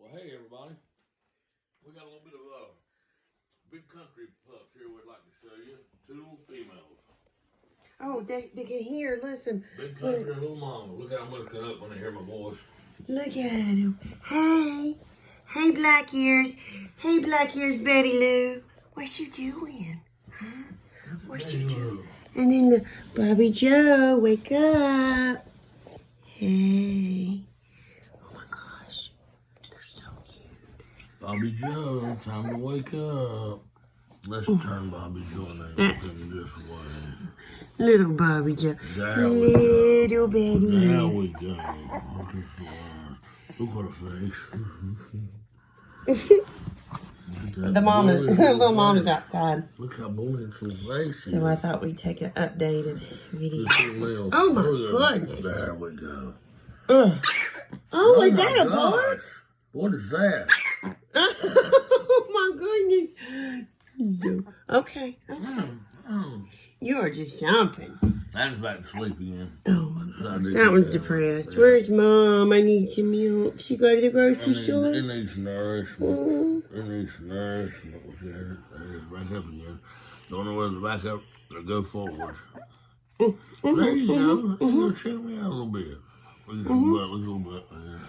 Well, hey everybody, we got a little bit of big country pups here we'd like to show you. Two little females. Oh, they can hear, listen. Big country and little mama. Look how much cut up when they hear my voice. Look at him. Hey. Hey, Black Ears. Hey, Black Ears, Betty Lou. What you doing? Huh? What you doing? And then the Bobby Joe, wake up. Hey. Oh my gosh. They're so cute. Bobby Joe, time to wake up. Let's turn Bobby Joe name this way. Little Bobby Joe. Little Betty. There we go. Look what a face. The mom is, little mom is outside. Look how buoyant her face is. So I thought we'd take an updated video. Oh Oh my goodness. There we go. Oh, is that a bark? What is that? Oh my goodness. Okay. You are just jumping. That's back to sleep again. Oh my gosh. That one's depressed. Yeah. Where's Mom? I need some milk. She go to the grocery store? It needs nourishment. It needs nourishment. There, back up again. Don't know whether to back up or go forward. There you go. You check me out a little bit. Look at some butt. Look a little bit there.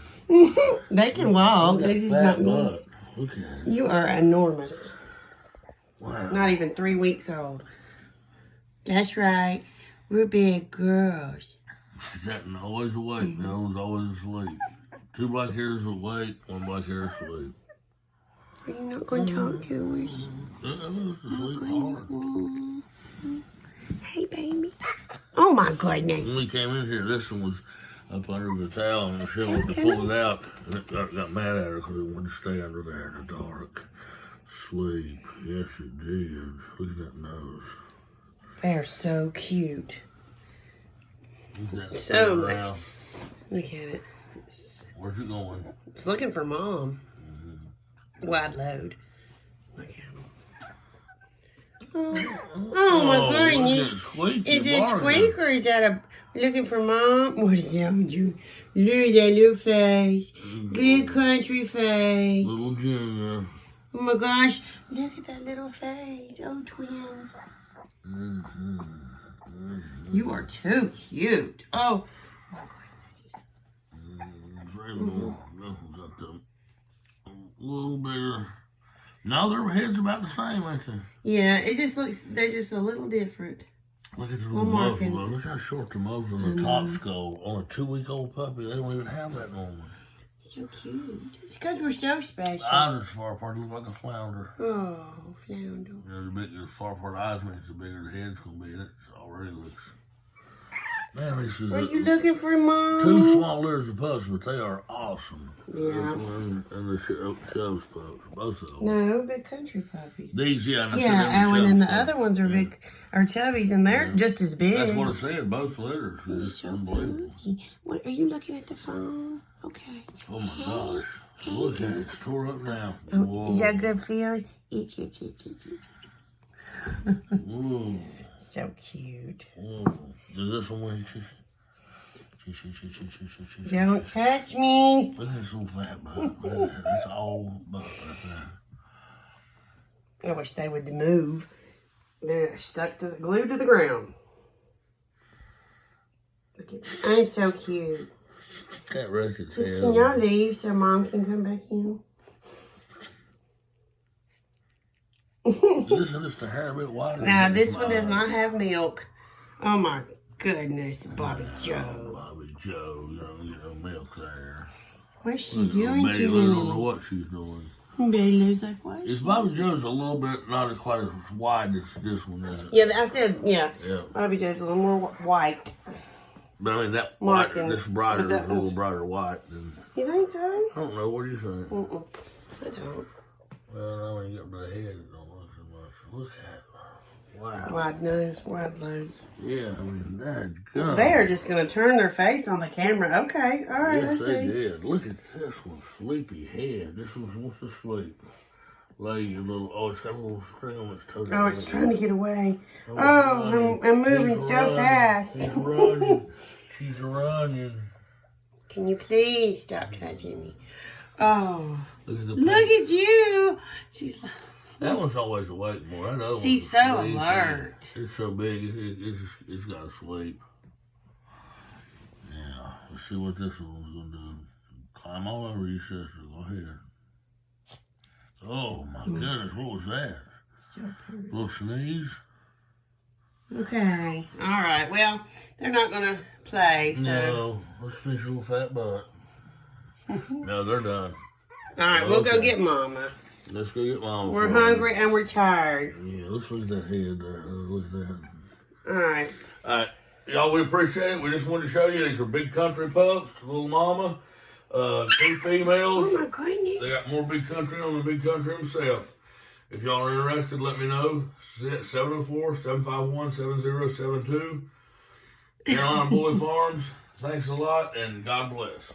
They can walk. They just not butt. Look at it. You are enormous. Wow. Not even 3 weeks old. That's right. We're big girls. She's sitting always awake. No one's always asleep. 2 black hairs awake, 1 black hair asleep. Are you not going to talk to us? Sleep hard. Hey, baby. Oh, my goodness. When we came in here, this one was up under the towel, and she wanted to pull it out, and it got mad at her because it wanted to stay under there in the dark. Sleep. Yes, it did. Look at that nose. They're so cute. That So much. Look at it. Where's it going? It's looking for Mom. Wide load. Look at him. Oh my goodness. Is it a squeak or is that a looking for Mom? What is that with you? Look at that little face. Big country face. Little Junior. Oh my gosh. Look at that little face. Oh, twins. You are too cute. Oh, my goodness. A little bigger. No, their heads about the same, ain't they? Yeah, it just looks, they're just a little different. Look at the little muzzle. Look how short the muzzle and the top skull. On a 2-week-old puppy, they don't even have that normally. So cute. It's because we're so special. Eyes are far apart. Look like a flounder. Oh, flounder. You know, the bigger, far apart eyes means the bigger the head's going to be. And it already looks. Man, this is. Are you looking for Mom? 2 small litters of pups, but they are awesome. Yeah. This one and the Chubbs pups, both of them. No, big country puppies. These, yeah. Yeah, and then the other ones are big, are chubbies, and they're just as big. That's what I said. Both litters. It's so unbelievable. What, are you looking at the phone? Okay. Oh my gosh. Look at it. It's tore up now. Oh, is that a good feeling? Itch. Whoa. So cute. Whoa. Is this one? Don't touch me. Look at this little fat butt. Look at that. That's all butt right there. I wish they would move. They're stuck to the glued to the ground. Look at me. I'm so cute. Can't rest its Just head. can y'all leave so Mom can come back in? This is the hair a bit wider. Now this one does not have milk. Oh my goodness, Bobby Joe. Bobby Joe, you don't get no milk there. What's she doing Betty to Lou me? don't know what she's doing. Betty Lou's like, what? Is Bobby Joe's a little bit not quite as wide as this one is. Yeah, I said, yeah. Yeah. Bobby Joe's a little more white. But I mean, that Markings. white, this brighter, But that is a little one's- brighter white than. You think so? I don't know. What do you think? I don't. Well, I mean, you got the head. It don't look so much. Look at it. Wow. Wide nose, wide nose. Yeah, I mean, that's good. They are just going to turn their face on the camera. Okay, all right, Yes, I they see. did. Look at this one, sleepy head. This one wants to sleep. Lay your little. Oh, it's got a little string on its toe. Oh, it's trying to get away. Oh, I'm moving She's so running. fast. She's running. She's running. Can you please stop touching me? Oh, Look look at you. She's like, that one's always awake more. That other she's one's so asleep. alert. It's so big, it's got to sleep. Yeah, let's see what this one's going to do. Climb all over your sister. Go ahead. Oh, my goodness, what was that? A little sneeze? Okay. All right. Well, they're not going to play, so. No, let's finish your little fat butt. No, they're done. All right, we'll go get Mama. Let's go get Mama. We're hungry and we're tired. Yeah, let's look at that head there. Look at that. All right. All right. Y'all, we appreciate it. We just wanted to show you these are big country pups, little Mama. 2 females. Oh, my goodness. They got more big country on the big country himself. If y'all are interested, let me know. 704-751-7072. Carolina Bully Farms. Thanks a lot, and God bless.